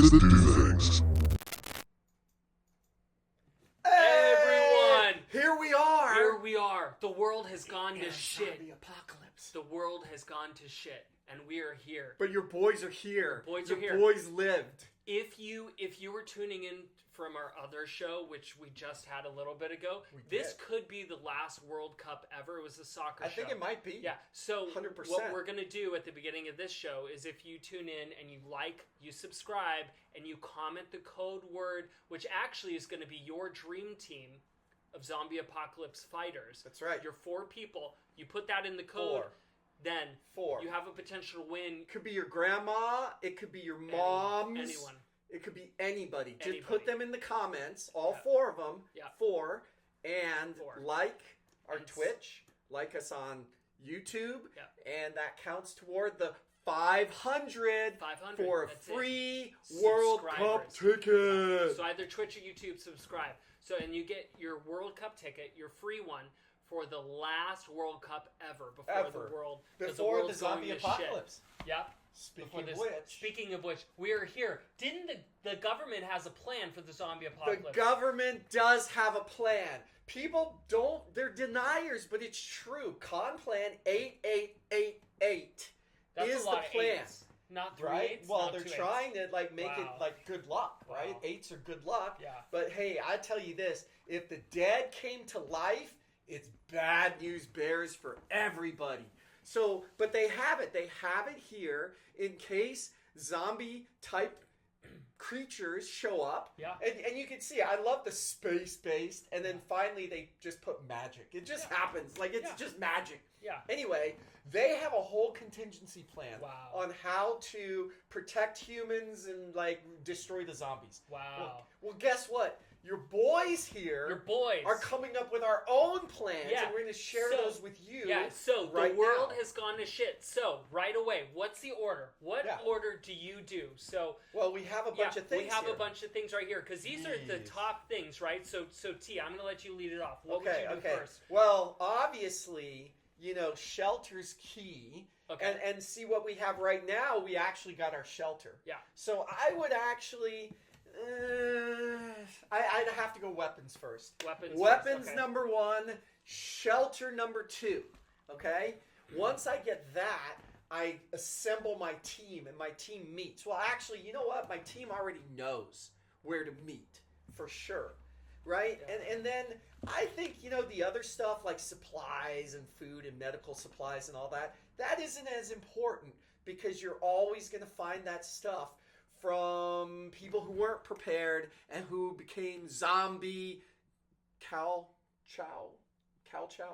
guys that do things. Everyone! Here we are. Here we are. The world has gone to in a shit. zombie apocalypse. The world has gone to shit, and we are here. But your boys are here. Boys your are here. boys lived. If you were tuning in from our other show, which we just had a little bit ago, We this did. could be the last World Cup ever. It was a soccer I show. think it might be. Yeah. So 100%. what we're gonna do at the beginning of this show is, if you tune in and you like, you subscribe, and you comment the code word, which actually is going to be your dream team of zombie apocalypse fighters. That's right. You're 4 people. You put that in the code. 4. Then 4. you have a potential win. It could be your grandma. It could be your mom's. Anyone. It could be anybody. Just Anybody. put them in the comments. All Yeah. 4 of them. Yeah. 4. And 4. like our And Twitch. Like us on YouTube. Yeah. And that counts toward the 500 500 for a that's it. free World Cup Subscribers. ticket. So either Twitch or YouTube, subscribe. So, and you get your World Cup ticket, your free one, for the last World Cup ever before Ever. the world Before the world's going zombie to shit. apocalypse. Yeah. Speaking Before of this- which, Speaking of which, we are here. Didn't the government has a plan for the zombie the apocalypse? government does have a plan. People don't, they're deniers, but it's true. Con Plan 8888 That's is a lot the of plan. eights. Not 3 Right? eights, Well, not they're 2 trying eights. to like make it Wow. like good luck, right? Wow. 8s are good luck. Yeah. But hey, I tell you this, if the dead came to life, it's bad news bears for everybody. So, but they have it. They have it here in case zombie type creatures show up. Yeah. And you can see, I love the space-based, and then finally they just put magic. It just happens. Like, it's Yeah. just magic. Yeah. Anyway, they have a whole contingency plan Wow. on how to protect humans and, like, destroy the zombies. Wow. Well, guess what? Your boys here Your boys are coming up with our own plans, Yeah. and we're going to share So- those with you. Yeah, so right the world now. has gone to shit. So, right away, what's the order? What Yeah. order do you do? So, Well, we have a bunch of things we have here. a bunch of things right here, because these are the Yes. top things, right? So T, I'm going to let you lead it off. What Okay, would you do okay. first? Well, obviously, shelter's key. Okay. And see what we have right now, we actually got our shelter. Yeah. So I would actually... I'd have to go weapons first. Weapons Weapons first, okay. number 1, shelter number 2. Okay? Once I get that, I assemble my team, and my team meets. Well, actually, you know what? My team already knows where to meet, for sure. Right? Yeah. And then I think, the other stuff like supplies and food and medical supplies and all that, that isn't as important, because you're always going to find that stuff from people who weren't prepared and who became zombie cow chow.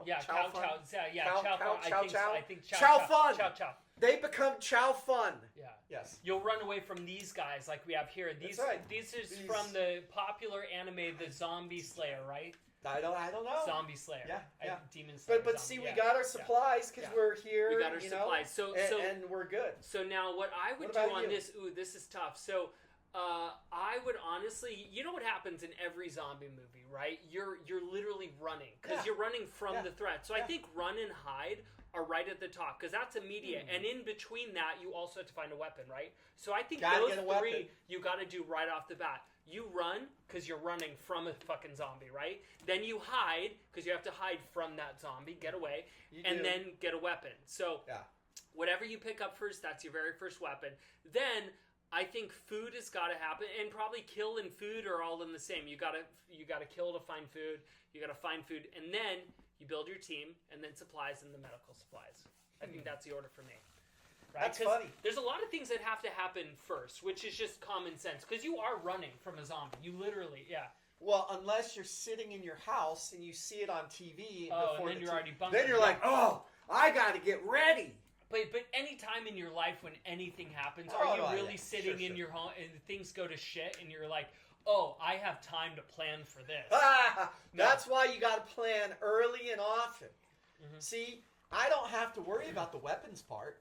Yeah, Chow Chow fun? Chow. Yeah, Chow- Chow chow- Fun. chow- chow? I think Chow Chow Chow. Fun. Chow Chow. They become chow fun. Yeah. Yes. You'll run away from these guys like we have here. These That's right. These is These- from the popular anime The Zombie Slayer, right? I don't know. Zombie Slayer. Yeah, yeah. Demon Slayer. But see, we got our supplies because Yeah. we're here. We got our supplies. So and we're good. So now what I would What do about on you? this, this is tough. So I would honestly, what happens in every zombie movie, right? You're literally running, because Yeah. you're running from Yeah. the threat. So I Yeah. think run and hide are right at the top, because that's immediate. And in between that, you also have to find a weapon, right? So I think Gotta those get a 3 weapon. you got to do right off the bat. You run because you're running from a fucking zombie, right? Then you hide because you have to hide from that zombie, get away, You and do. then get a weapon. So Yeah. whatever you pick up first, that's your very first weapon. Then I think food has got to happen, and probably kill and food are all in the same. You gotta kill to find food. You gotta find food, and then you build your team, and then supplies and the medical supplies. I think that's the order for me. Right? That's 'Cause funny. There's a lot of things that have to happen first, which is just common sense, because you are running from a zombie. You literally, yeah. Well, unless you're sitting in your house and you see it on TV Oh, before and then the you're already bunkered. then you're like, oh, I got to get ready. But any time in your life when anything happens, Oh, are you yeah. really sitting Sure, in sure. your home and things go to shit and you're like, oh, I have time to plan for this? That's why you got to plan early and often. Mhm. See, I don't have to worry about the weapons part.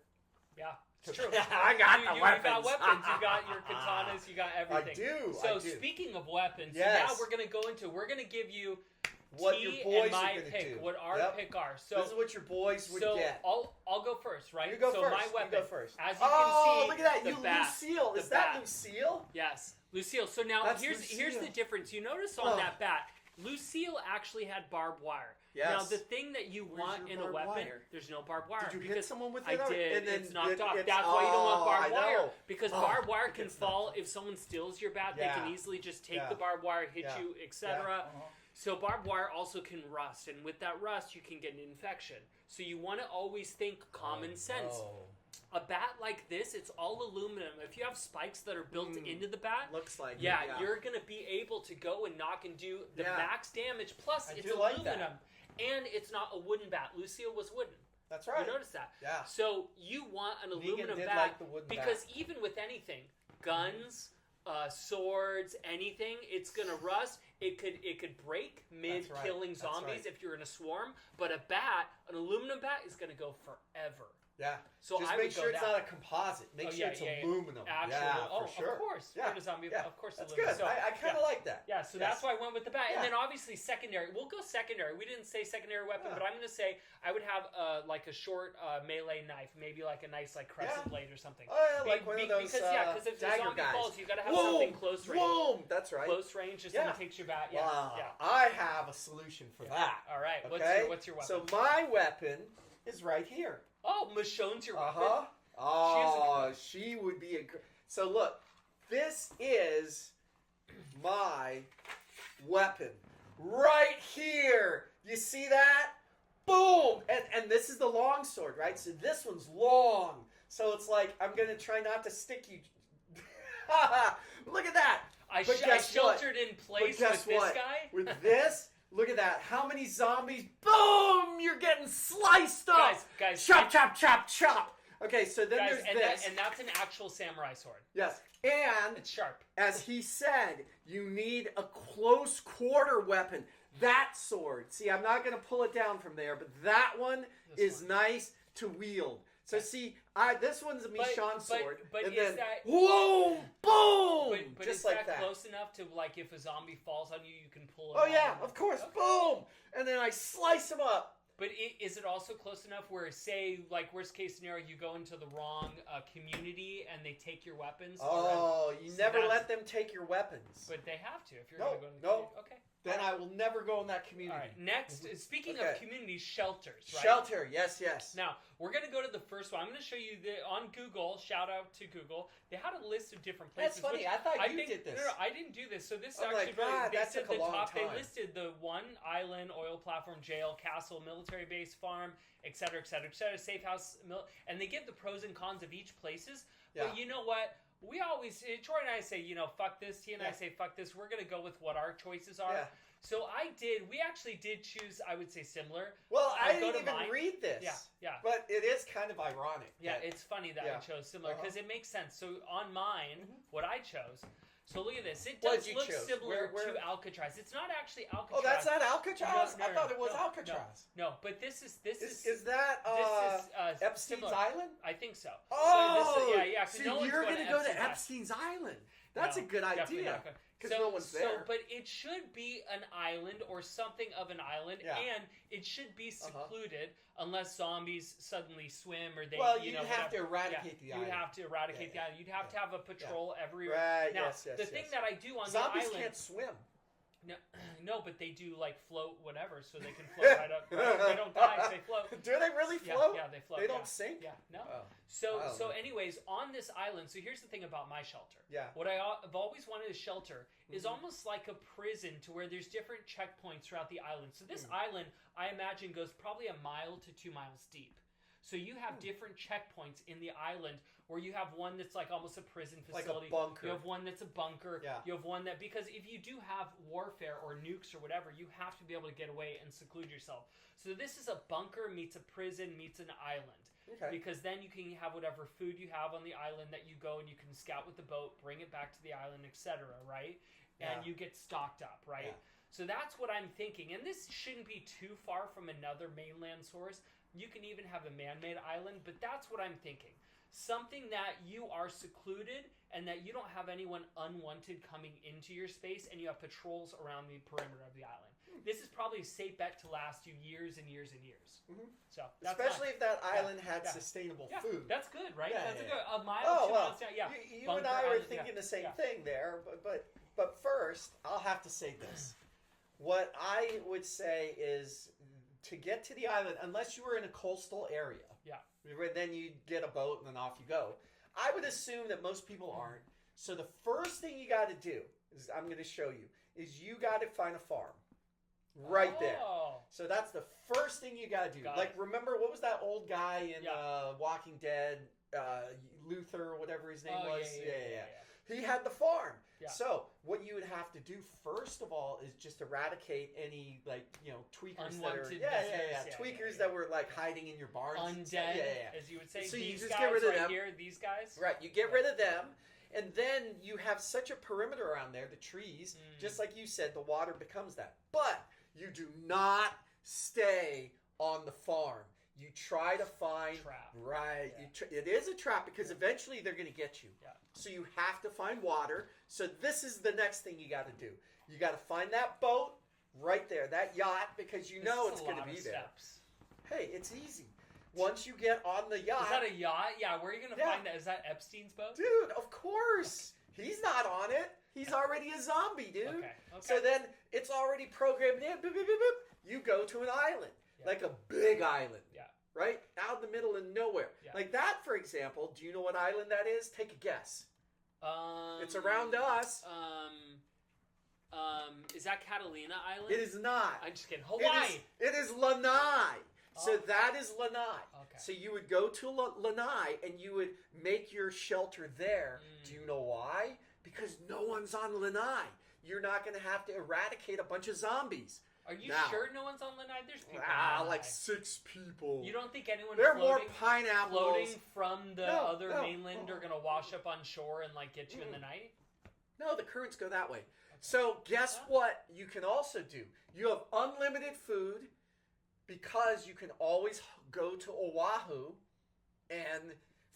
Yeah, it's true. I got the You got weapons. weapons. You got your katanas. You got everything. I do. So I do. speaking of weapons, Yes. so now we're gonna give you what your boys and my are going to pick, do. what our Yep. pick are. So This is what your boys would so get. I'll go first, right? You go so first. my weapon, You go first. as you can see, look at that! the You bat, Lucille. the Is that bat. Lucille? Yes, Lucille. So now That's here's the Lucille. difference. You notice on Oh. that bat, Lucille actually had barbed wire. Yes. Now the thing that you Where's want your in a barbed weapon, wire? there's no barbed wire. Did you because hit someone with I it? did. And then It's knocked off. it's- That's why you don't want barbed I know. wire. Because barbed wire it can gets knocked fall off. if someone steals your bat. Yeah. They can easily just take Yeah. the barbed wire, hit Yeah. you, etc. Uh-huh. So barbed wire also can rust, and with that rust, you can get an infection. So you want to always think common sense. Oh, A bat like this, it's all aluminum. If you have spikes that are built into the bat, looks like it, yeah, you're gonna be able to go and knock and do the Yeah. max damage. Plus, I it's do like aluminum, and it's not a wooden bat. Lucille was wooden. That's right. You notice that? Yeah. So you want an Negan aluminum did bat like the wooden because bat. even with anything, guns, swords, anything, it's gonna rust. It could break mid right. killing That's zombies right. if you're in a swarm. But a bat, an aluminum bat, is gonna go forever. Yeah. So Just I make would sure go it's that. not a composite. Make Oh, sure yeah, it's yeah, yeah. aluminum. Actual, yeah, oh, for sure. of course. Yeah. For the zombie, Yeah. of course, That's aluminum. good. So, I kind of like that. yeah, so Yes. that's why I went with the bat. Yeah. And then obviously secondary. We'll go secondary. We didn't say secondary weapon, Yeah. but I'm going to say I would have like a short melee knife, maybe like a nice like crescent Yeah. blade or something. Oh, yeah, like Be- one be- of those because if the dagger zombie guys. falls, you got to have Whoa, something close range. Boom! That's right. Close range, if Yeah. someone takes your bat. Yeah, Wow. yeah. I have a solution for that. All right. Okay. What's your weapon? So my weapon is right here. oh, Michonne's your weapon. Uh-huh. Oh, she would be a. So look, this is my weapon right here. You see that? Boom! And this is the long sword, right? So this one's long. So it's like I'm gonna try not to stick you. Look at that. I But guess what? sheltered in place But guess with what? this guy. With this, look at that. How many zombies? Boom! You're getting sliced up. Guys, Chop, chop, chop, chop. Okay, so then guys, there's and, this. and that's an actual samurai sword. Yes. And It's sharp. as he said, you need a close quarter weapon. That sword. See, I'm not going to pull it down from there, but that one This is one. nice to wield. So see, this one's a Michonne sword. but and is then, that- whoa, boom! But just is like that that. close enough to like if a zombie falls on you, you can pull it? Oh out? yeah, of course. Okay. Boom! And then I slice him up. But is it also close enough where, say, like worst case scenario, you go into the wrong community and they take your weapons? Oh, you So never that's- let them take your weapons. But they have to if you're No, going to go in the no. community. Okay. Then I will never go in that community. All right. Next, speaking Okay. of community shelters, right? Shelter, yes, yes. Now we're going to go to the first one. I'm going to show you on Google. Shout out to Google. They had a list of different places. That's funny. which I thought you think, did this. No, I didn't do this. So this is I'm actually like, really. God, They that said took a the long top. They time. listed the one island, oil platform, jail, castle, military base, farm, etc., etc., etc., safe house, and they give the pros and cons of each places. Yeah. But you know what? We always, Troy and I say, fuck this. T and I Yeah. say, fuck this. We're going to go with what our choices are. Yeah. So we actually did choose, I would say, similar. Well, I I'll go didn't to even mine. read this. Yeah. But it is kind of ironic. Yeah, that- it's funny that I Yeah. chose similar Uh-huh. because it makes sense. So on mine, what I chose. So look at this. It What does did you look choose? similar Where- to Alcatraz. It's not actually Alcatraz. Oh, that's not Alcatraz? No, I thought it was no, Alcatraz. No, but this is Is that this is Epstein's similar. Island? I think so. Oh, so this is, yeah. 'cause See, no one's you're going going to go to Epstein's Epstein's Island. That's No, a good definitely idea. not going. Because no one's there. But it should be an island or something of an island, Yeah. and it should be secluded unless zombies suddenly swim or they. Well, you you'd know, have to whatever. eradicate the You'd island. have to eradicate the Yeah, island. You'd have to have a patrol every. Right, Now, yes, the thing yes. that I do on Zombies the island. can't swim. No, but they do like float whatever, so they can float right up. Right? They don't die, so they float. Do they really Yeah, float? yeah, they float. They don't yeah. sink? Yeah, no. Oh. So, I don't so know. anyways, on this island, so here's the thing about my shelter. Yeah. What I've always wanted a shelter is almost like a prison to where there's different checkpoints throughout the island. So this island, I imagine, goes probably 1 mile to 2 miles deep. So you have different checkpoints in the island where you have one that's like almost a prison Like a facility. bunker. You have one that's a bunker. Yeah. You have one that, because if you do have warfare or nukes or whatever, you have to be able to get away and seclude yourself. So this is a bunker meets a prison meets an island. Okay. Because then you can have whatever food you have on the island that you go and you can scout with the boat, bring it back to the island, etc., right? And Yeah. you get stocked up, right? Yeah. So that's what I'm thinking. And this shouldn't be too far from another mainland source. You can even have a man-made island, but that's what I'm thinking. something that you are secluded and that you don't have anyone unwanted coming into your space, and you have patrols around the perimeter of the island. This is probably a safe bet to last you years and years and years. Mhm. So that's Especially if that island had Yeah. sustainable yeah, food. that's good, right? Yeah, that's yeah, a good a mile. Oh 2 well, miles down, yeah. you Bunker and I are Island, thinking yeah, the same yeah. thing there. But first, I'll have to say this: what I would say is to get to the island, unless you were in a coastal area, then you get a boat and then off you go. I would assume that most people aren't. So the first thing you got to do is I'm going to show you is you got to find a farm right there. Oh. So that's the first thing you got to do. Got Like, it. remember, what was that old guy in Yeah. Walking Dead, Luther, whatever his name Oh, was? yeah. He had the farm. Yeah. So what you would have to do first of all is just eradicate any, like, tweakers Unwanted that are visitors, tweakers yeah. that were like hiding in your barns. and stuff. Undead, as you would say. So you These just guys get rid of right them. here, these guys. Right, you get rid of them, and then you have such a perimeter around there, the trees, just like you said, the water becomes that. But you do not stay on the farm. You try to find Trap. right. Yeah. It is a trap because eventually they're going to get you. Yeah. So you have to find water. So this is the next thing you got to do. You got to find that boat right there, that yacht, because you know it's going to be there. Steps. Hey, it's easy. Once you get on the yacht, Is that a yacht? Yeah, where are you going to Yeah. find that? Is that Epstein's boat? dude, of course. He's not on it. He's already a zombie, dude. Okay. So then it's already programmed in. Boop, boop, boop, boop. You go to an island, Yeah. like a big island. Yeah. Right? Out in the middle of nowhere. Yeah. Like that, for example. Do you know what island that is? Take a guess. It's around us. Is that Catalina Island? It is not. I'm just kidding. Hawaii. It is Lanai. So Oh. that is Lanai. Okay. So you would go to Lanai and you would make your shelter there. Do you know why? Because no one's on Lanai. You're not going to have to eradicate a bunch of zombies. Are you Now. sure no one's on Lanai? There's people on Lanai. Like 6 people. You don't think anyone There are more floating pineapples. from the No, other no. mainland are going to wash up on shore and like get you in the night? No, the currents go that way. So guess what you can also do? You have unlimited food because you can always go to Oahu and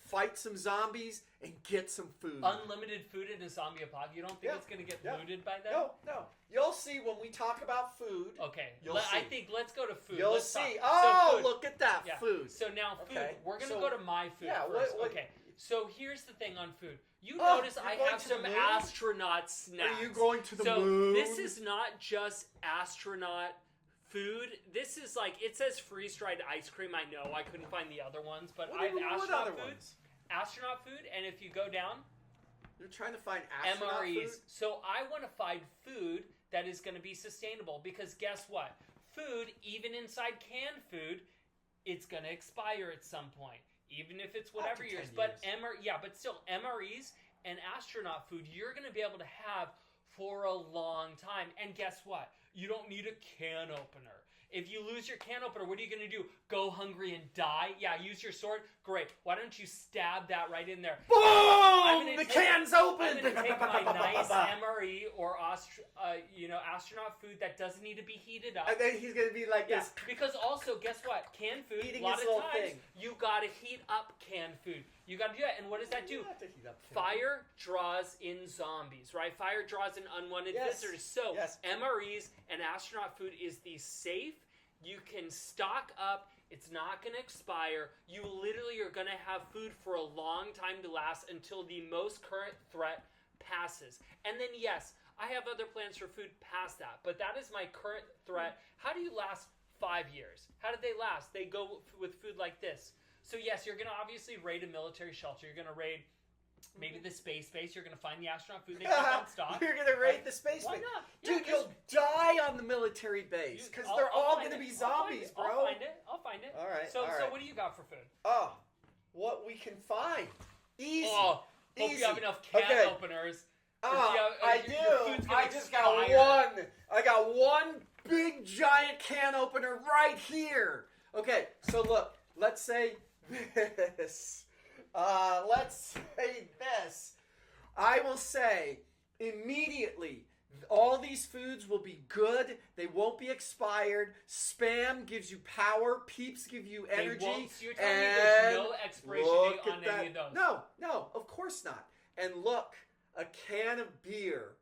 fight some zombies and get some food. Unlimited food in a zombie apocalypse. You don't think Yeah. it's going to get Yeah. looted by then? No. You'll see when we talk about food. Okay. You'll I see. think let's go to food. You'll Let's see. talk. Oh, So food. look at that Yeah. food. So now food. Okay. We're going to So- go to my food Yeah, first. what- Okay. So here's the thing on food. You Oh, notice you're I going have to the some moon? astronaut snacks. Are you going to the so moon? this is not just astronaut food. This is like, it says freeze-dried ice cream. I know I couldn't find the other ones, but I have what astronaut other food. ones? Astronaut food, and if you go down, You're trying to find astronaut MREs. food? So I want to find food that is going to be sustainable because guess what? Food, even inside canned food, it's going to expire at some point, even if it's whatever After 10 years. But years. but still, MREs and astronaut food, you're going to be able to have for a long time. And guess what? You don't need a can opener. If you lose your can opener, what are you going to do? Go hungry and die? Yeah, use your sword? Great. Why don't you stab that right in there? Boom! gonna The take- can's open! I'm going to take my nice MRE or astronaut food that doesn't need to be heated up. And then he's going to be like Yeah, this. because also, guess what? Canned food, Eating a lot his of little times, thing. you got to heat up canned food. You got to do that. And what does that do? You have to heat up can. Fire draws in zombies, right? Fire draws in unwanted Yes. visitors. So Yes. MREs and astronaut food is the safe. You can stock up. It's not going to expire. You literally are going to have food for a long time to last until the most current threat passes. And then, yes, I have other plans for food past that, but that is my current threat. How do you last 5 years? How did they last? They go with food like this. So, yes, you're going to obviously raid a military shelter. You're going to raid maybe the space base. You're going to find the astronaut food they keep on stock. You're going to raid the space Why base. not? Yeah, Dude, you'll die on the military base because they're all going to be zombies, bro. I'll find it. I'll find it. All right, So, all right. what do you got for food? Oh, what we can find. Easy. Oh, hope Easy. you have enough can Okay. openers. Oh, I your food's do. gonna I just got expire. one. I got one big giant can opener right here. Okay, so look. Let's say this. Let's say this. I will say immediately All these foods will be good. They won't be expired. Spam gives you power. Peeps give you energy. They won't, so you're telling me there's no expiration date look on at that. any of those? No, of course not. And look, a can of beer.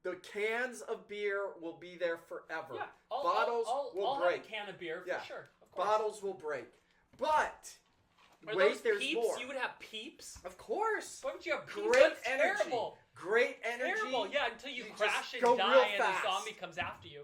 The cans of beer will be there forever. Yeah, Bottles will I'll break. have a can of beer for Yeah. sure. Of course. Bottles will break. But Are wait, those there's Peeps? more. You would have Peeps? Of course. Why would you have Peeps? Great That's energy. terrible. Great energy. Terrible. Yeah, until you, You crash just and go die real and fast. the zombie comes after you.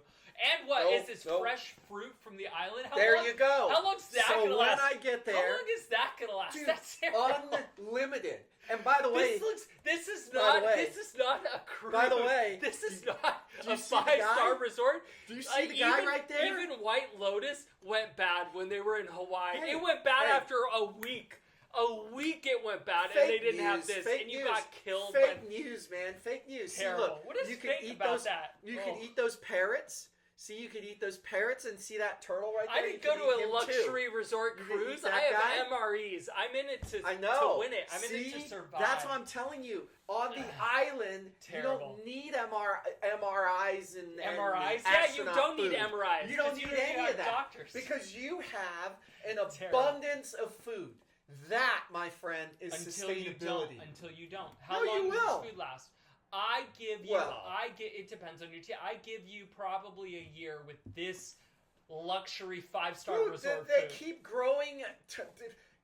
And what Nope, is this nope. fresh fruit from the island? How There long, you go. How long's that so gonna when last? I get How there, long is that gonna last? dude, That's terrible. unlimited. And by the way, This is by not. the way- This is not a cruise. by the way, this is not do you a see the 5-star guy? resort. do you see the guy even, right there? Even White Lotus went bad when they were in Hawaii. Hey, it went bad hey. after a week. A week it went bad, and Fake they didn't have news, this, fake and you news. got killed. Fake by news, man. Fake news. terrible. See, look, What is you can fake eat about those. that? You Oh. can eat those parrots. See, you can eat those parrots and see that turtle right there. I You didn't go can to eat a him luxury resort You can eat cruise. that I have guy. MREs. I'm in it I to know. win it. I'm in See, it to survive. that's what I'm telling you. On the island, Terrible. you don't need MRIs and MRIs? And Yeah, you astronaut don't need food. MRIs. You don't 'cause need don't any have of that doctors. because you have an Terrible. abundance of food. That, my friend, is until you don't. sustainability. Until you don't. How No, long you does will. this food last? I give you. Well. It depends on your team. I give you probably a year with this luxury 5-star Dude, resort they food. keep growing.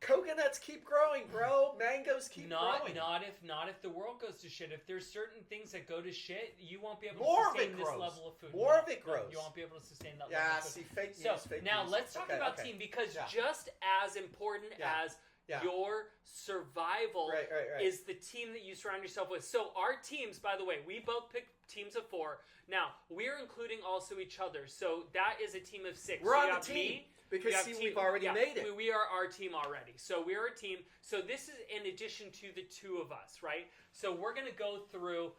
Coconuts keep growing, bro. Mangoes keep growing. Not if the world goes to shit. If there's certain things that go to shit, you won't be able More to of sustain it this grows. level of food. More of it grows. You won't be able to sustain that Yeah, level of food. see, fake news. So fake now news. let's talk Okay, about okay. team because Yeah. just as important Yeah. as Yeah. your survival Right. is the team that you surround yourself with. So our teams, by the way, we both picked teams of 4. Now we're including also each other. So that is a team of 6. We're So on you the have team me, because you have see, team- we've already yeah, made it. We are our team already. So we are a team. So this is in addition to the 2 of us, right? So we're gonna go through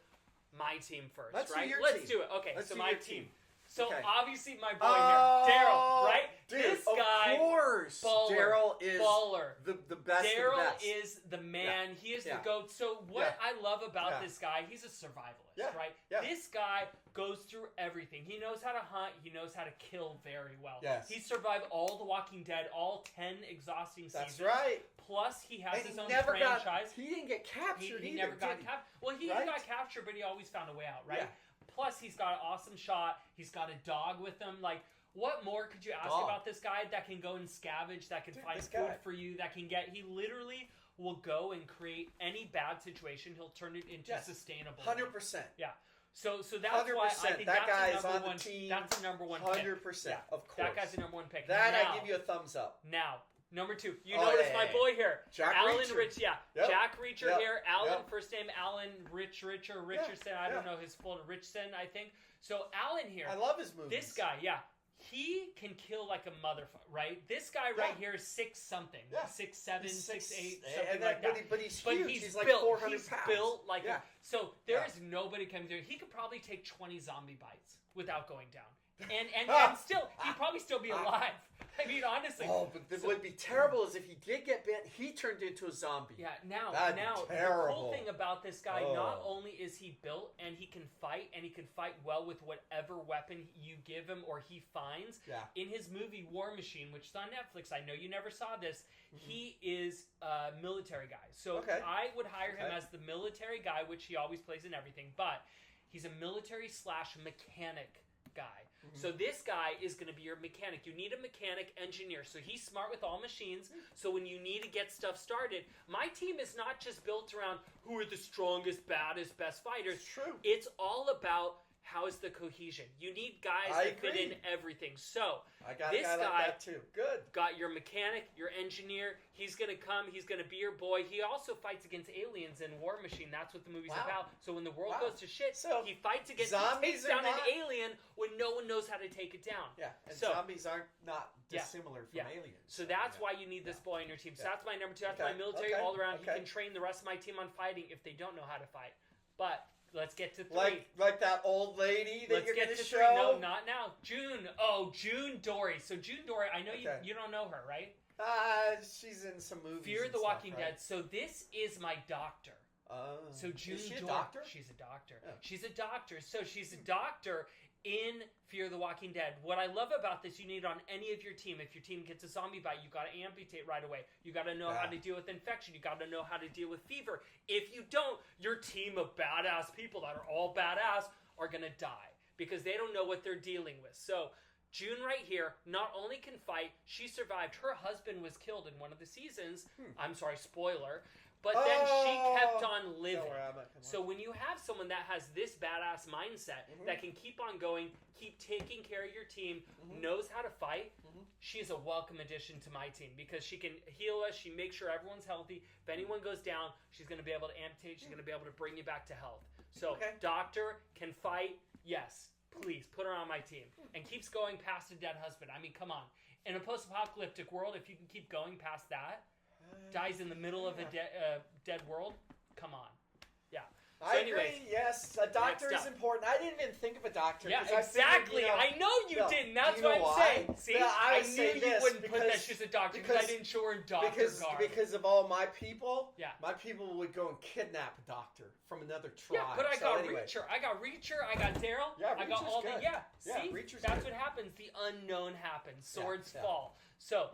my team first, Let's do right? your Let's team. do it. Okay, Let's so do my your team. team. So Okay. obviously my boy here, Daryl, right? Dude, This of guy, course. baller, Daryl is baller. the best of the Daryl best. is the man. He is Yeah. the GOAT. So what Yeah. I love about Yeah. this guy, he's a survivalist, Yeah. right? Yeah. This guy goes through everything. He knows how to hunt. He knows how to kill very well. Yes. He survived all The Walking Dead, all 10 exhausting That's seasons. right. Plus, he has And his he own never franchise. he didn't get captured He either, never got did he? captured. Well, he Right? got captured, but he always found a way out, right? Yeah. Plus, he's got an awesome shot. He's got a dog with him. Like, what more could you ask Dog. about this guy that can go and scavenge, that can Dude, find this food guy. for you, that can get. He literally will go and create any bad situation. He'll turn it into Yes. sustainable. 100%. So that's why I 100%. think That that's guy the is number on the one. team. That's the number one pick. 100%. Of course. That guy's the number one pick. That now, I give you a thumbs up. Now, number 2. You Oh, notice yeah, my yeah, boy here. Jack Alan Reacher. Rich, yeah. Yep. Jack Reacher Yep. here. Alan, Yep. first name Alan Richardson. I don't Yeah. know his full Richson, I think. So Alan here. I love his movies. This guy, yeah. He can kill like a motherfucker, right? This guy right Yeah. here is 6 something. Yeah. 6'7", He's 6'8", and something that, like that. But he's But huge. he's like built. 400 He's pounds. built like Yeah. so. There Yeah. is nobody coming through. He could probably take 20 zombie bites without going down, and Ah. and still he'd probably still be alive. I mean, honestly. Oh, but what would be terrible is if he did get bit, he turned into a zombie. Yeah, now That'd be the cool terrible. thing about this guy, Oh. not only is he built and he can fight well with whatever weapon you give him or he finds. Yeah. In his movie War Machine, which is on Netflix, I know you never saw this, he is a military guy. So Okay. I would hire him Okay. as the military guy, which he always plays in everything, but he's a military / mechanic guy. So this guy is going to be your mechanic. You need a mechanic engineer. So he's smart with all machines. So when you need to get stuff started, my team is not just built around who are the strongest, baddest, best fighters. It's true. It's all about how is the cohesion. You need guys I that fit agree. in everything. So I got this a guy guy- like that too. Good. got your mechanic, your engineer. He's going to come. He's going to be your boy. He also fights against aliens in War Machine. That's what the movie's Wow. about. So when the world Wow. goes to shit, So, he fights against, zombies he takes are down not- an alien when no one knows how to take it down. Yeah. And So- zombies aren't not Yeah. dissimilar from Yeah. aliens. So that's yeah. why you need this boy on your team. So Yeah. that's my number 2. That's Okay. my military Okay. all around. Okay. He can train the rest of my team on fighting if they don't know how to fight. But let's get to 3. Like that old lady that Let's you're get going to to 3. show. No, not now. June. Oh, June Dory. So June Dory, I know Okay. you don't know her, right? She's in some movies. Fear and the stuff, Walking right? Dead. So this is my doctor. So June is she a Jordan, doctor? she's a doctor. Oh. She's a doctor. So she's a doctor in Fear the Walking Dead. What I love about this, you need on any of your team. If your team gets a zombie bite, you got to amputate right away. You got to know how to deal with infection. You got to know how to deal with fever. If you don't, your team of badass people that are all badass are going to die because they don't know what they're dealing with. So June right here not only can fight, she survived. Her husband was killed in one of the seasons. I'm sorry, spoiler. But then she kept on living. So when you have someone that has this badass mindset that can keep on going, keep taking care of your team, knows how to fight, she's a welcome addition to my team because she can heal us. She makes sure everyone's healthy. If anyone goes down, she's going to be able to amputate. She's going to be able to bring you back to health. So doctor can fight. Yes, please put her on my team. And keeps going past a dead husband. I mean, come on. In a post-apocalyptic world, if you can keep going past that, dies in the middle of a dead world, come on. Yeah. So I anyways, agree. Yes, a doctor is important. I didn't even think of a doctor. Yeah, 'cause exactly. I know you didn't. That's what I'm saying. See, I knew you wouldn't put that she's a doctor because I didn't show her doctor garb. Because of all my people, yeah, my people would go and kidnap a doctor from another tribe. Yeah, but I got Reacher. I got Daryl. Yeah, I got all good. the See, Reacher's that's good. what happens. The unknown happens. Swords fall. So.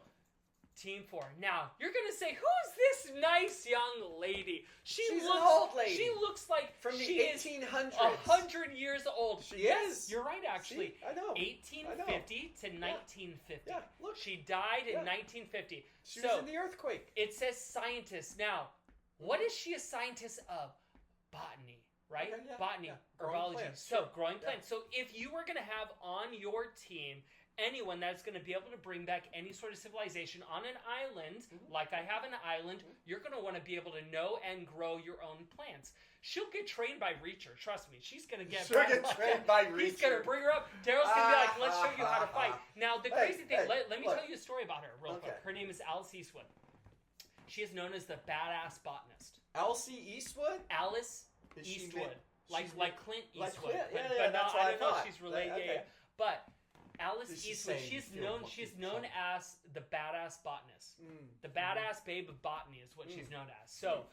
Team 4. Now, you're going to say, who's this nice young lady? She's an old lady. She looks like from the she 1800s. Is 100 years old. She is. You're right, actually. See? I know. 1850 to 1950. Yeah, look. She died in 1950. She was in the earthquake. It says scientist. Now, what is she a scientist of? Botany. Right? Okay, Botany. Growing Herbology. plants, So, growing plants. So, if you were going to have on your team anyone that's going to be able to bring back any sort of civilization on an island, like I have an island, you're going to want to be able to know and grow your own plants. She'll get trained by Reacher. Trust me. She's going to get trained by Reacher. He's going to bring her up. Daryl's going to be like, let's show you how to fight. Now, the crazy thing, let me tell you a story about her real quick. Her name is Alice Eastwood. She is known as the badass botanist. Elsie Eastwood? Alice Eastwood. Like Clint Eastwood. Yeah, that's what I thought. She's related. Yeah. But Alice Eastwood, she's known as the badass botanist. The badass babe of botany is what she's known as. So,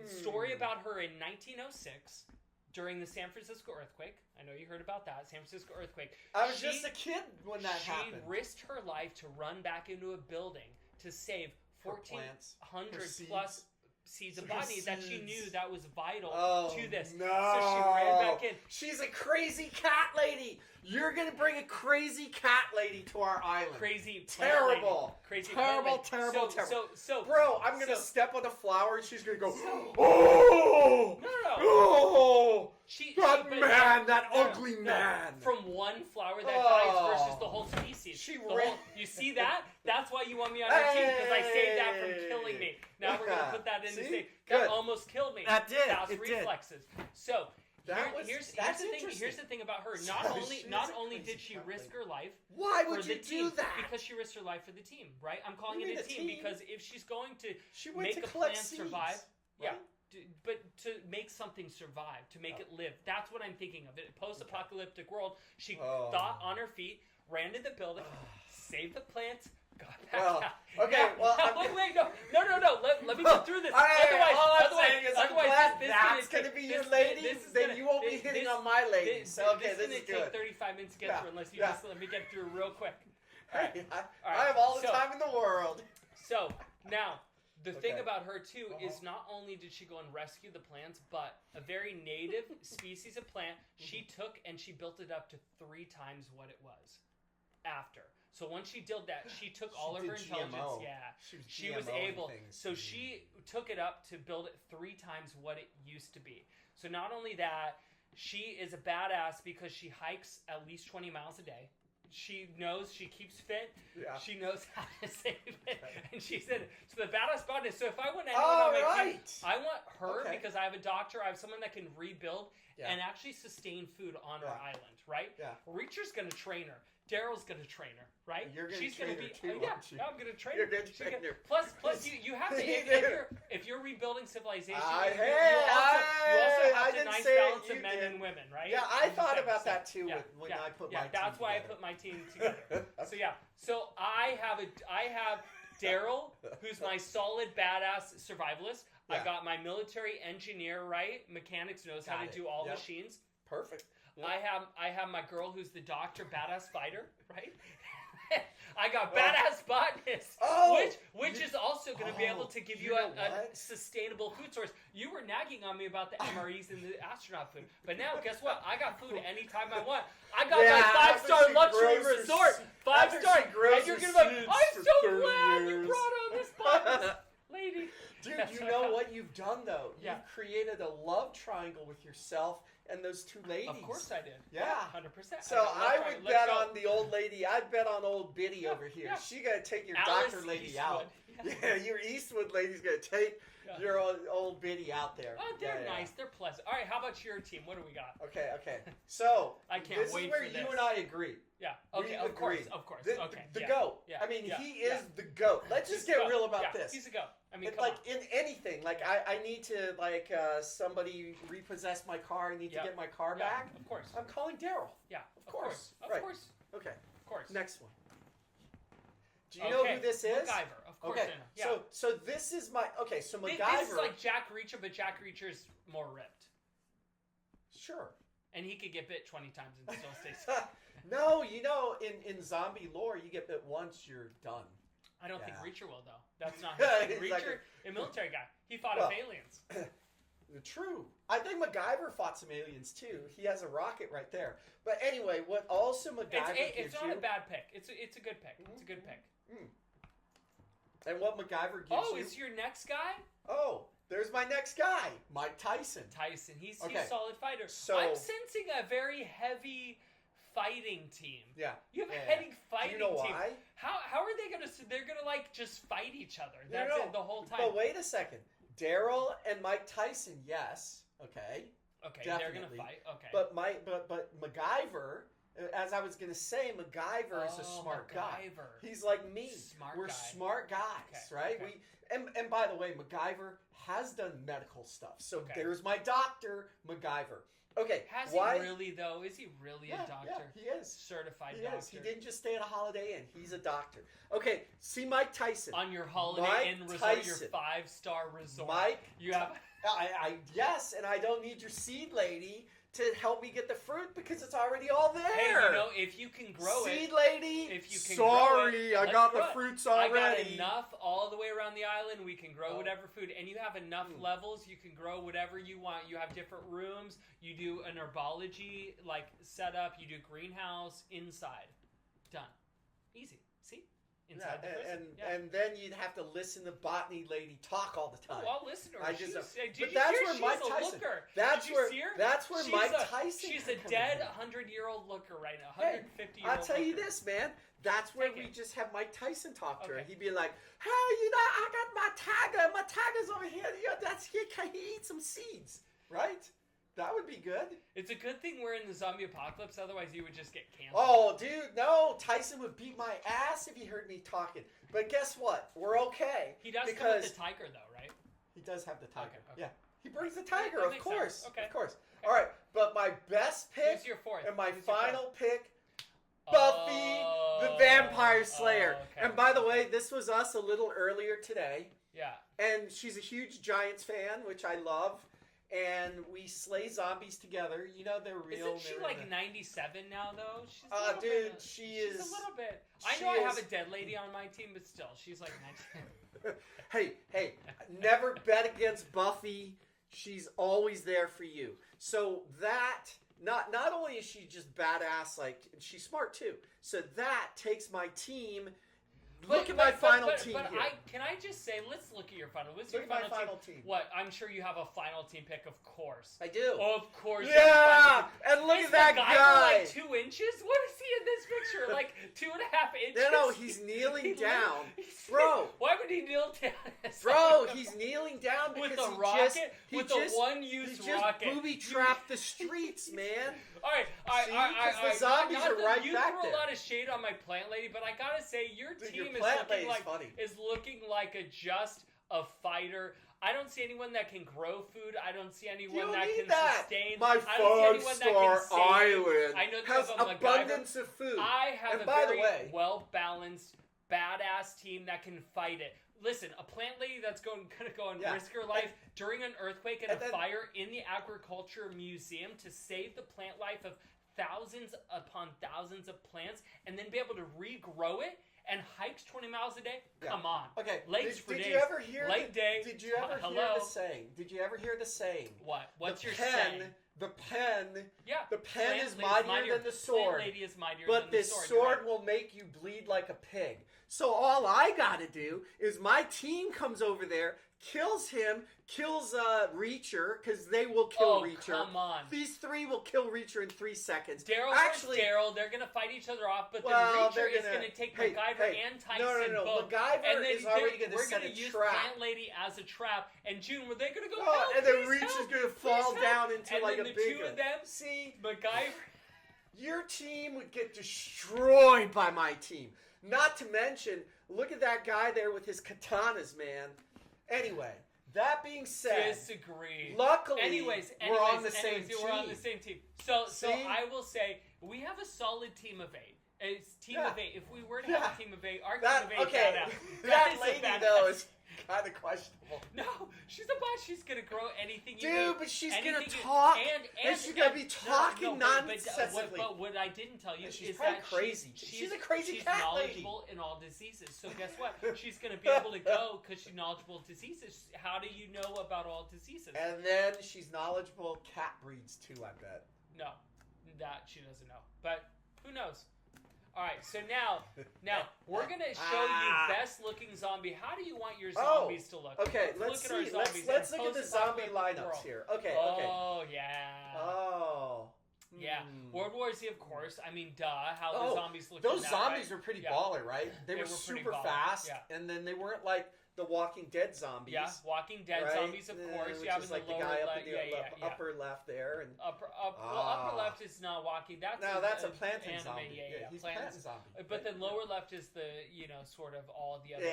story about her in 1906 during the San Francisco earthquake. I know you heard about that, San Francisco earthquake. I was just a kid when that happened. She risked her life to run back into a building to save 1,400 plus seeds of botany that she knew that was vital to this. No. So she ran back in. She's a crazy cat lady. You're going to bring a crazy cat lady to our island. Crazy terrible. Crazy terrible. So bro, I'm going to step on a flower and she's going to go, No. That ugly man. From one flower that dies versus the whole species. You see that? That's why you want me on your team, because I saved that from killing me. Now we're going to put that in the state. That almost killed me. That did. That's reflexes. So, here's the thing about her. Not only did she risk her life. Why would you do that? Because she risked her life for the team, right? I'm calling it a team because if she's going to make a plant survive, but to make something survive, to make it live, that's what I'm thinking of. In a post-apocalyptic world, she thought on her feet, ran to the building, saved the plants. Wait, no. Let me get through this. I'm saying is I'm glad that's going to be your lady, then you won't be hitting on my lady. This is going to take 35 minutes to get through, unless you just let me get through real quick. I have all the time in the world. So, now, the thing about her, too, is not only did she go and rescue the plants, but a very native species of plant, she took and she built it up to 3 times what it was after. So once she did that, she took all of her intelligence. GMO. Yeah, she was able. So she took it up to build it 3 times what it used to be. So not only that, she is a badass because she hikes at least 20 miles a day. She knows, she keeps fit. Yeah. She knows how to save it. And she said, so the badass botanist. So if I want anyone on my team, I want her because I have a doctor. I have someone that can rebuild and actually sustain food on her island, right? Yeah. Reacher's going to train her. Daryl's going to train her, right? You're going to train her too, aren't you? I'm going to train her. You're going to train her. Plus, you have to, if you're rebuilding civilization, you also have to nice balance of men and women, right? Yeah, I thought about that too when I put my team that's why I put my team together. So I have Daryl, who's my solid badass survivalist. I Yeah. got my military engineer, right? Mechanics knows how Got to it. do all Yep. machines. Perfect. Yep. I have my girl who's the doctor, badass fighter, right? I got Well, badass botanist, oh, which is also going to be able to give you know a what? sustainable food source. You were nagging on me about the MREs and the astronaut food, but now guess what? I got food anytime I want. I got Yeah, my after 5-star she luxury grows her resort, se- 5-star, after she grows and you're her gonna be like, seeds I'm for so 30 glad you years." brought on this botanist lady. Dude, That's you what know I- what you've done though? Yeah. You've created a love triangle with yourself and those two ladies. Of course I did. Yeah. 100%. So I would bet on the old lady. I'd bet on old Biddy Yeah, over here. yeah. She gotta take your Alice doctor lady Eastwood. out. Yeah. Yeah, your Eastwood lady's gonna take Yeah. your old Biddy out there. Oh, they're Yeah, yeah. nice. They're pleasant. All right, how about your team? What do we got? Okay. So I can't this wait is where for you this. and I agree. Yeah. We Okay. agree. Of course. The, Okay. the yeah. goat. Yeah, I mean, yeah, he yeah. is the goat. Let's He's just the get goat. real about Yeah, this. He's a goat. I mean, It's come like on. in anything, like I need to somebody repossess my car. I need Yeah. to get my car Yeah, back. Of course. I'm calling Daryl. Yeah. Of course. Of Right. course. Okay. Of course. Next one. Do you know who this is? MacGyver. Of course Okay. I know. Yeah. So this is my So This MacGyver. is like Jack Reacher, but Jack Reacher's more ripped. Sure. And he could get bit 20 times and still stay No, in zombie lore, you get bit once, you're done. I don't think Yeah. Reacher will, though. That's not his thing. He's like Reacher, a military guy. He fought Well, off aliens. True. I think MacGyver fought some aliens too. He has a rocket right there. But anyway, what also MacGyver It's gives not you, a bad pick. It's a good pick. It's a good pick. and what MacGyver gives Oh, you. is your next guy? Oh, there's my next guy, Mike Tyson. Tyson. He's Okay. a solid fighter. So- I'm sensing a very heavy fighting team. Yeah. You have a Yeah. heavy Do fighting you know team. why? How are they gonna? They're gonna like just fight each other. No, That's no. it the whole time. But wait a second. Daryl and Mike Tyson, yes. Okay. Okay, they're definitely. gonna fight. Okay. But MacGyver, as I was gonna say, MacGyver is a smart guy. MacGyver. He's like me. Smart We're guy. smart guys, Okay, right? okay. And by the way, MacGyver has done medical stuff. So Okay. there's my doctor, MacGyver. Okay. Has why? he really though? Is he really Yeah, a doctor? yeah, he is. Certified He doctor. is. He didn't just stay at a Holiday Inn. He's a doctor. Okay. See Mike Tyson. On your Holiday Mike Inn resort, your Tyson. 5-star resort. Mike. You have. Yes, and I don't need your seed lady to help me get the fruit because it's already all there. Hey, you know, if you can grow seed it. lady. If you can sorry, grow it, I let's got grow the it. fruits I already. got enough all the way around the island. We can grow Oh. whatever food, and you have enough levels. You can grow whatever you want. You have different rooms. You do an herbology like setup. You do greenhouse inside. Done. Easy. See? Inside the prison. And then you'd have to listen to botany lady talk all the time. Oh, I'll listen to her. I She's, just- did but you that's hear where she's Mike a Tyson- looker? That's Did where you see her? that's where She's Mike a- Tyson. She's can a come dead in. 100-year-old looker right now. Hey, 150-year-old I'll tell you looker. this, man. That's where Take we it. just have Mike Tyson talk to her. Okay. He'd be like, "Hey, I got my tiger. My tiger's over here. He eats some seeds, right? That would be good." It's a good thing we're in the zombie apocalypse. Otherwise, you would just get canceled. Oh, dude, no. Tyson would beat my ass if he heard me talking. But guess what? We're okay. He does come because with the tiger, though, right? he does have the tiger. Okay. Yeah. He brings the tiger, that of makes course. sense. Okay. Of course. All right. But my best pick Who's your fourth? and my Who's your fourth? final pick, Buffy the Vampire Slayer. okay. And by the way, this was us a little earlier today. Yeah. And she's a huge Giants fan, which I love. And we slay zombies together. You know they're real. Isn't she they're like in the- 97 now, though? She's a little dude, bit, she she's is- a little bit. I she know I have is- a dead lady on my team, but still, she's like 97. Hey, never bet against Buffy. She's always there for you. So that not only is she just badass, like she's smart too. So that takes my team. Look at my final team But here. can I just say, let's look at your final. What's Look your at my final final team? team. What? I'm sure you have a final team pick, of course. I do. Of course. you have a Yeah, final team. and look Is at that MacGyver guy. like 2 inches? What is he in this picture? Like 2.5 inches? No, he's kneeling He down, he's- bro. Why would he kneel down? Bro, he's kneeling down with because a he rocket, just he with just, a one-use he just rocket. booby trapped the streets, man. All right, See? 'Cause the zombies not are that right you back throw there. a lot of shade on my plant lady, but I gotta say your Dude, team your is plant looking lady's like funny. just a fighter. I don't see anyone that can grow food. I don't see anyone You that need can that. sustain. My I don't see anyone that can 5-star save. island I know they has have a MacGyver. abundance of food. I have And a by the very way- well balanced badass team that can fight it. Listen, a plant lady that's gonna go and risk her life during an earthquake and a fire in the agriculture museum to save the plant life of thousands upon thousands of plants, and then be able to regrow it and hikes 20 miles a day. Come on. Okay. Lakes for days. Did you ever hear Lake day. Did you ever hear the saying? Did you ever hear the saying? What? What's your pen, saying? The pen. Yeah. The pen Plant is lady's mightier than the sword. Plant lady is mightier But than the this sword. sword will make you bleed like a pig. So all I gotta do is my team comes over there, kills him, kills Reacher, because they will kill Reacher. Come on. These three will kill Reacher in 3 seconds. Daryl versus Daryl, they're gonna fight each other off, but then Reacher is gonna take MacGyver and Tyson both. MacGyver and then is already gonna we're set gonna a use trap. Plant Lady as a trap. And June, were they gonna go? Oh, help, and then please Reacher's help, gonna please fall help. down into and like then a the big two of them, See, MacGyver. your team would get destroyed by my team. Not to mention, look at that guy there with his katanas, man. Anyway, that being said, Disagree. luckily, Anyways, we're on the same team. We're on the same team. So See? I will say we have a solid team of 8. It's team of 8. If we were to have a team of 8, our team of 8 badass. That is a lady badass. though is kind of questionable. No, she's a boss. She's gonna grow anything you Dude, need. but she's Anything gonna you- talk, and she's gonna be talking nonsensibly. But what I didn't tell you She's is probably that crazy. She's a crazy she's cat lady. knowledgeable in all diseases. So guess what? She's gonna be able to go because she's knowledgeable in diseases. How do you know about all diseases? And then she's knowledgeable cat breeds too, I bet. No, that she doesn't know. But who knows? All right, so now we're gonna show you best looking zombie. How do you want your zombies to look? Okay, let's let's look see. at our zombies. Let's look at the zombie Post-apocalyptic lineups world. here. Okay, Oh yeah. Oh. Yeah, World War Z, of course. I mean, duh. How the zombies look. Those in that, zombies right? were pretty Yeah. baller, right? They were pretty super baller, fast, yeah. and then they weren't like the Walking Dead zombies. Yeah, Walking Dead right? zombies, of course. Which Yeah, is in like the the lower guy up left. in the upper left there, and Upper left is not walking. That's that's a plantain anime, zombie. Yeah, he's plantain plantain zombie. But then lower left is the sort of all the other.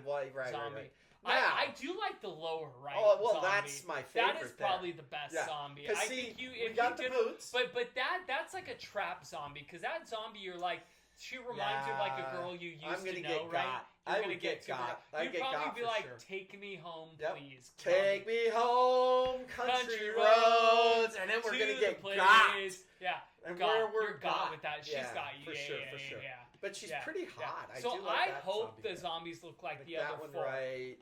Right, zombie. right. I do like the lower right. Oh well, zombie. that's my favorite. That is probably the best zombie. I think we got the boots. But that's like a trap zombie because that zombie you're like. She reminds you of like a girl you used to know, right? I'm gonna get got. You'd probably be like, "Take me home, please. Take me home, country roads," and then we're gonna get got. Yeah, and got. we're You're got with that. She's got you. For sure. Yeah. But she's pretty hot. So I do like I that hope zombie the zombies look like the that other one four. right.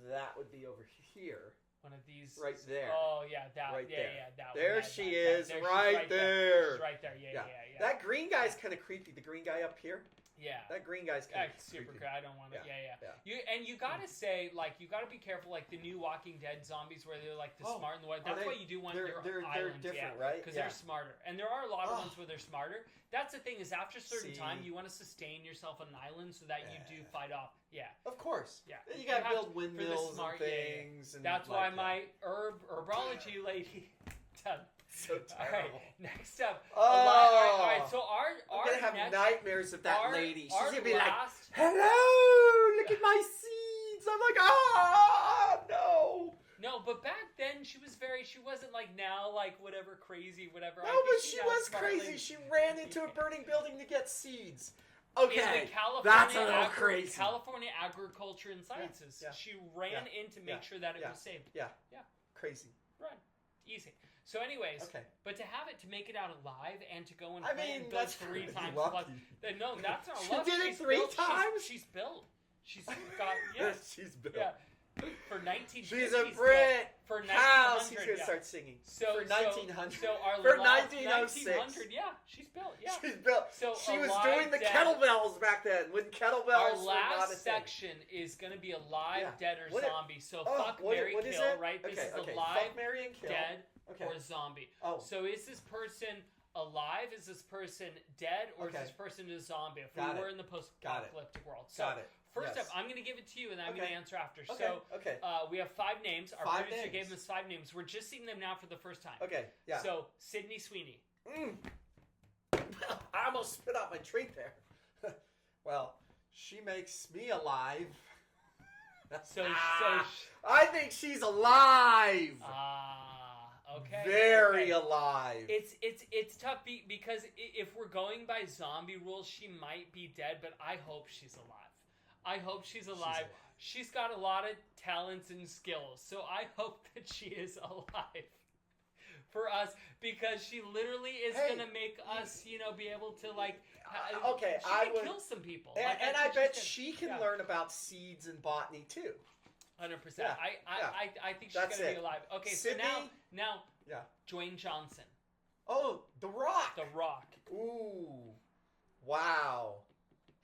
That would be over here. One of these. Right there. Oh yeah, that. Right yeah, there. yeah, that. There one, she that, is, She's right there. She's right there. Yeah. That green guy's kind of creepy. The green guy up here. Yeah. That green guy's kind of super creepy. good. I don't want to. Yeah. You gotta say you gotta be careful the new Walking Dead zombies where they're the smart and the what. That's why you do want their islands, different, right? Because they're smarter, and there are a lot of ones where they're smarter. That's the thing is after a certain time you want to sustain yourself on an island so that you do fight off. Yeah. Of course. Yeah. You gotta build windmills and things. And that's why my herbology lady done. So terrible. All right, next up. Oh, all right. So I'm gonna have nightmares of that lady. She's gonna be like, last... "Hello, look at my seeds." I'm like, no. No, but back then she wasn't like now, whatever crazy, whatever. No, but she was crazy. She ran into a burning building to get seeds. Okay, that's a little crazy. California Agriculture and Sciences. Yeah. She ran in to make sure that it was saved. Yeah. Crazy. Run. Easy. So anyways, but to have it, to make it out alive and to go and plant build 3 times plus. No, that's not luck. She did it 3 times? She's built. She's got, She's built. Yeah. For 1950s. She's a Brit. For 1900. How? She's going to start singing. For 1900. For 1906. 1900, yeah. She's built, yeah. She's built. So she was doing the kettlebells back then. When kettlebells our were not a last section is going to be alive, dead, or zombie. So fuck, what marry, is kill, it? right? This is Fuck, alive, marry, and kill. dead, or zombie. So is this person alive? Is this person dead? Or is this person a zombie? If we were in the post-apocalyptic world. So first up, I'm going to give it to you, and I'm going to answer after. So we have 5 names. Our producer gave us 5 names. We're just seeing them now for the first time. Okay, yeah. So Sydney Sweeney. I almost spit out my treat there. Well, she makes me alive. I think she's alive. Okay. Very alive. It's tough because if we're going by zombie rules, she might be dead, but I hope she's alive. I hope she's alive. She's got a lot of talents and skills, so I hope that she is alive for us, because she literally is gonna make us, be able to okay, she can kill some people, and I bet she can learn about seeds and botany too. 100%. I think she's gonna be alive. Okay, Sydney, so now, Dwayne Johnson. Oh, The Rock. The Rock. Ooh, wow.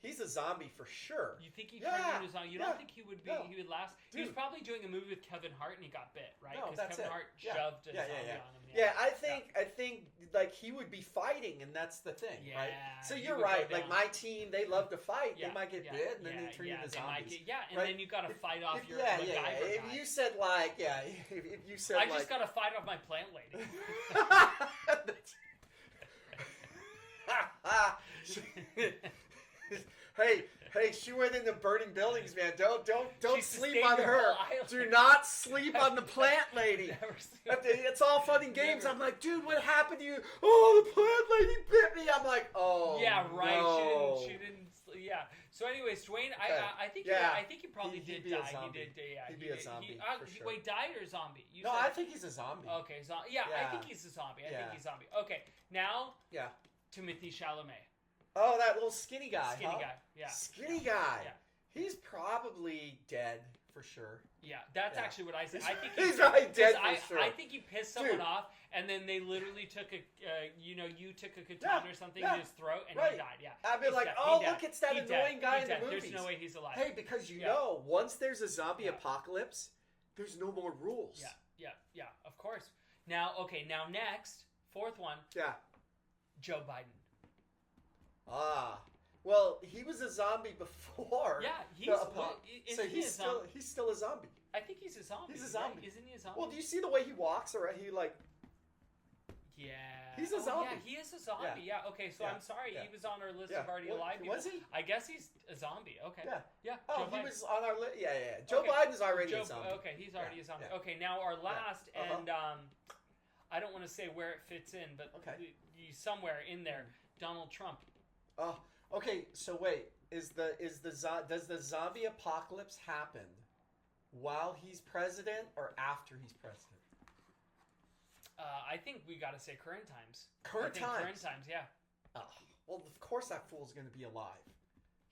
He's a zombie for sure. You think he turned into a zombie? You don't think he would be? He would last. Dude. He was probably doing a movie with Kevin Hart and he got bit, right? Because Kevin Hart shoved a zombie on him. Yeah, I think like he would be fighting, and that's the thing, right? So you're right. Like my team, they love to fight. They might get bit, and then they turn into zombies. And then you got to fight off your MacGyver guy. If you said if you said I just got to fight off my plant lady. Hey, she went into burning buildings, man. Don't sleep on her. Do not sleep on the plant lady. It's all fun and games. I'm like, dude, what happened to you? Oh, the plant lady bit me. I'm like, oh, yeah, right. No. She didn't. Yeah. So, anyways, Dwayne, I think he probably did die. He did. Yeah. He'd be a zombie. For sure. Wait, died or zombie? I think he's a zombie. Okay, I think he's a zombie. I think he's a zombie. Okay, now. Yeah. Timothy Chalamet. Oh, that little skinny guy. Skinny guy. Yeah. He's probably dead for sure. Yeah, that's actually what I said. I think he's probably dead for sure. I think he pissed someone off, and then they literally took you took a katana or something in his throat, and he died. Yeah, I'd be like, look, it's that annoying guy in the movies. There's no way he's alive. Hey, because once there's a zombie apocalypse, there's no more rules. Yeah, of course. Now, next, fourth one. Yeah. Joe Biden. Well, he was a zombie before. Yeah, he's still a zombie. I think he's a zombie. He's a zombie. Right? Isn't he a zombie? Well, do you see the way he walks? Or Yeah. He's a zombie. Yeah, he is a zombie. Yeah. Okay, so I'm sorry. He was on our list of already alive people. Was he? I guess he's a zombie. Okay. Yeah. Oh, he was on our list. Yeah. Joe Biden's already a zombie. Okay, he's already a zombie. Yeah. Okay, now our last, and I don't want to say where it fits in, but somewhere in there, Donald Trump. Oh, okay. So wait, does the zombie apocalypse happen while he's president or after he's president? I think we got to say current times. Current times. Current times, yeah. Oh, well, of course that fool's going to be alive.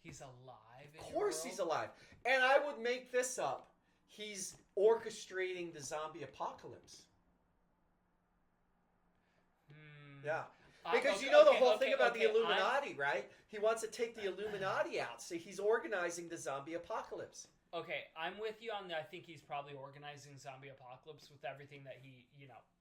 He's alive. Of course he's alive. And I would make this up. He's orchestrating the zombie apocalypse. Yeah. Because the whole thing about the Illuminati, right? He wants to take the Illuminati out, so he's organizing the zombie apocalypse. Okay, I'm with you on that. I think he's probably organizing zombie apocalypse with everything that he,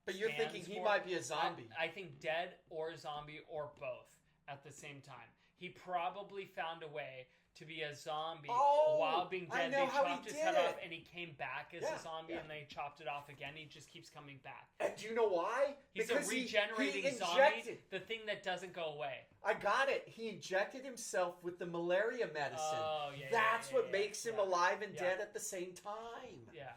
But you're thinking he might be a zombie. I think dead or zombie or both at the same time. He probably found a way to be a zombie while being dead. They chopped his head off and he came back as a zombie and they chopped it off again. He just keeps coming back. And do you know why? He's a regenerating zombie, the thing that doesn't go away. I got it. He injected himself with the malaria medicine. Oh, That's what makes him alive and dead at the same time. Yeah.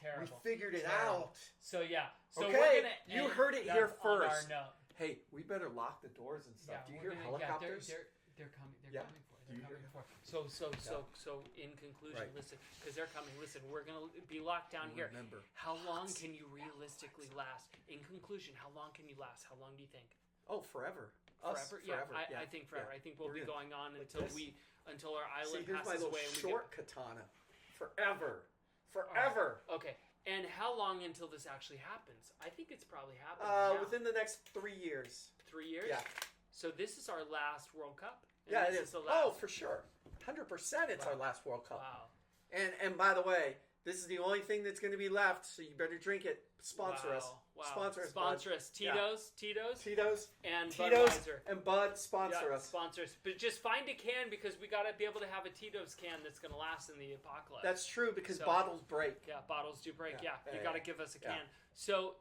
Terrible. We figured it out. So, So okay, we're gonna you heard it here first. On our note. Hey, we better lock the doors and stuff. Do you hear helicopters? They're coming. They're coming for it. So in conclusion, listen, because they're coming. Listen, we're gonna be locked down here. Remember, how long can you realistically last? In conclusion, how long can you last? How long do you think? Oh, forever. Forever? I think forever. I think we'll be going on until our island passes away. Here's my little short katana. Forever. Okay. And how long until this actually happens? I think it's probably happening within the next 3 years. 3 years? Yeah. So this is our last World Cup? Yeah, it is. Oh, for sure. 100% it's our last World Cup. Wow. And by the way, this is the only thing that's going to be left, so you better drink it. Sponsor us. Wow. Sponsor us. Tito's. And Tito's Budweiser. And Bud sponsor us. Sponsor us. But just find a can because we got to be able to have a Tito's can that's going to last in the apocalypse. That's true because bottles break. Yeah, bottles do break. Yeah. You got to give us a can. So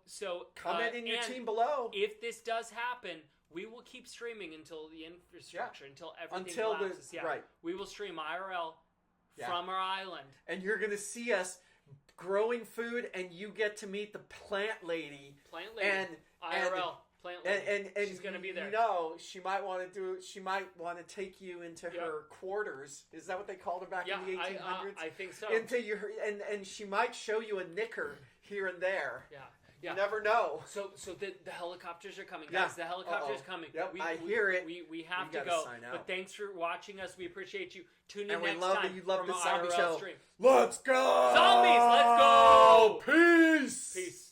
comment in your team below. If this does happen, we will keep streaming until the infrastructure, until everything collapses. Right. We will stream IRL from our island. And you're going to see us growing food, and you get to meet the plant lady. And IRL. Plant lady. and she's gonna be there. You know, she might want to take you into her quarters. Is that what they called it back in the 1800s? I think so. Into your and she might show you a knicker here and there. Yeah. You never know. So the helicopters are coming, guys. The helicopters coming. Yep, I hear it. We have to go. But thanks for watching us. We appreciate you. Tune in next time. And we love that you love the zombie show. Let's go! Zombies, let's go! Peace! Peace.